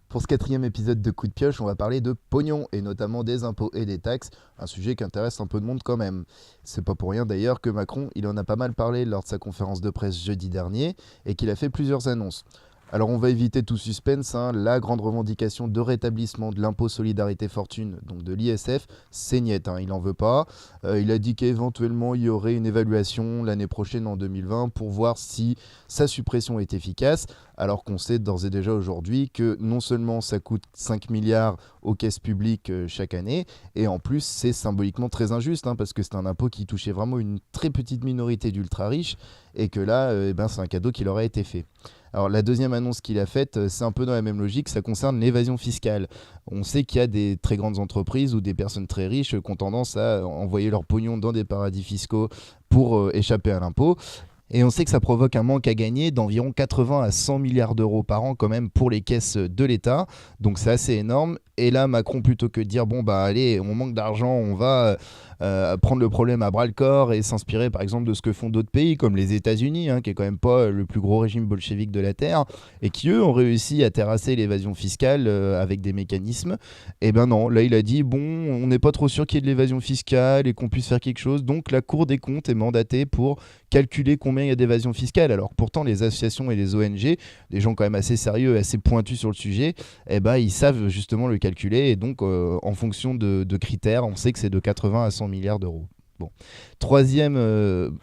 Pour ce quatrième épisode de Coup de pioche, on va parler de pognon et notamment des impôts et des taxes, un sujet qui intéresse un peu de monde quand même. C'est pas pour rien d'ailleurs que Macron, il en a pas mal parlé lors de sa conférence de presse jeudi dernier et qu'il a fait plusieurs annonces. Alors on va éviter tout suspense, hein. La grande revendication de rétablissement de l'impôt solidarité fortune, donc de l'ISF, c'est niet, hein, il n'en veut pas. Il a dit qu'éventuellement il y aurait une évaluation l'année prochaine en 2020 pour voir si sa suppression est efficace, alors qu'on sait d'ores et déjà aujourd'hui que non seulement ça coûte 5 milliards aux caisses publiques chaque année, et en plus c'est symboliquement très injuste, hein, parce que c'est un impôt qui touchait vraiment une très petite minorité d'ultra riches, et que là, c'est un cadeau qui leur a été fait. Alors la deuxième annonce qu'il a faite, c'est un peu dans la même logique, ça concerne l'évasion fiscale. On sait qu'il y a des très grandes entreprises ou des personnes très riches qui ont tendance à envoyer leur pognon dans des paradis fiscaux pour échapper à l'impôt. Et on sait que ça provoque un manque à gagner d'environ 80 à 100 milliards d'euros par an quand même pour les caisses de l'État. Donc c'est assez énorme. Et là, Macron, plutôt que de dire, bon, bah allez, on manque d'argent, on va prendre le problème à bras le corps et s'inspirer par exemple de ce que font d'autres pays comme les États-Unis, hein, qui est quand même pas le plus gros régime bolchevique de la Terre, et qui eux ont réussi à terrasser l'évasion fiscale avec des mécanismes. Et ben non, là il a dit, bon, on n'est pas trop sûr qu'il y ait de l'évasion fiscale et qu'on puisse faire quelque chose. Donc la Cour des comptes est mandatée pour calculer combien il y a d'évasion fiscale, alors que pourtant les associations et les ONG, des gens quand même assez sérieux et assez pointus sur le sujet, ils savent justement le calculer, et donc en fonction de critères, on sait que c'est de 80 à 100 milliards d'euros. Bon. Troisième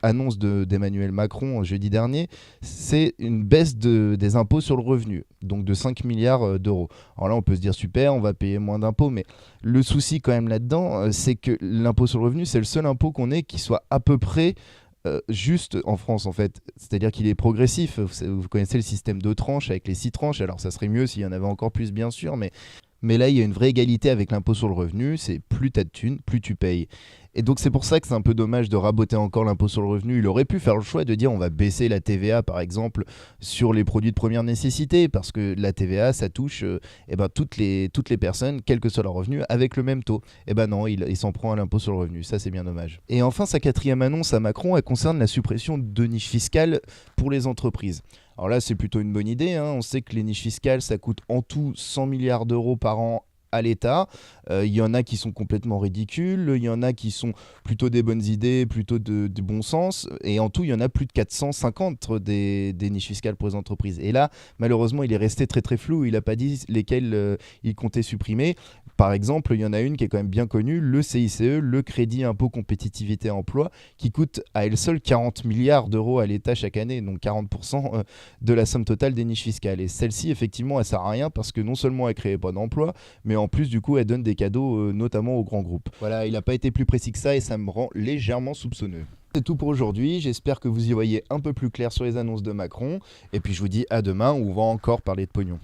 annonce d'Emmanuel Macron jeudi dernier, c'est une baisse des impôts sur le revenu, donc de 5 milliards d'euros. Alors là, on peut se dire super, on va payer moins d'impôts, mais le souci quand même là-dedans, c'est que l'impôt sur le revenu, c'est le seul impôt qu'on ait qui soit à peu près juste en France en fait, c'est-à-dire qu'il est progressif. Vous connaissez le système de tranches avec les 6 tranches, alors ça serait mieux s'il y en avait encore plus bien sûr, mais là il y a une vraie égalité avec l'impôt sur le revenu, c'est plus t'as de thunes, plus tu payes. Et donc c'est pour ça que c'est un peu dommage de raboter encore l'impôt sur le revenu. Il aurait pu faire le choix de dire on va baisser la TVA par exemple sur les produits de première nécessité, parce que la TVA ça touche toutes les personnes, quel que soit leur revenu, avec le même taux. Et ben non, il s'en prend à l'impôt sur le revenu, ça c'est bien dommage. Et enfin sa quatrième annonce à Macron, elle concerne la suppression de niches fiscales pour les entreprises. Alors là, c'est plutôt une bonne idée, hein. On sait que les niches fiscales, ça coûte en tout 100 milliards d'euros par an à l'État. Il y en a qui sont complètement ridicules, il y en a qui sont plutôt des bonnes idées, plutôt de bon sens, et en tout, il y en a plus de 450 des niches fiscales pour les entreprises. Et là, malheureusement, il est resté très très flou, il n'a pas dit lesquelles il comptait supprimer. Par exemple, il y en a une qui est quand même bien connue, le CICE, le Crédit Impôt Compétitivité Emploi, qui coûte à elle seule 40 milliards d'euros à l'État chaque année, donc 40% de la somme totale des niches fiscales. Et celle-ci, effectivement, elle sert à rien parce que non seulement elle ne crée pas d'emplois, mais en plus, du coup, elle donne des cadeaux, notamment aux grands groupes. Voilà, il n'a pas été plus précis que ça et ça me rend légèrement soupçonneux. C'est tout pour aujourd'hui, j'espère que vous y voyez un peu plus clair sur les annonces de Macron, et puis je vous dis à demain où on va encore parler de pognon.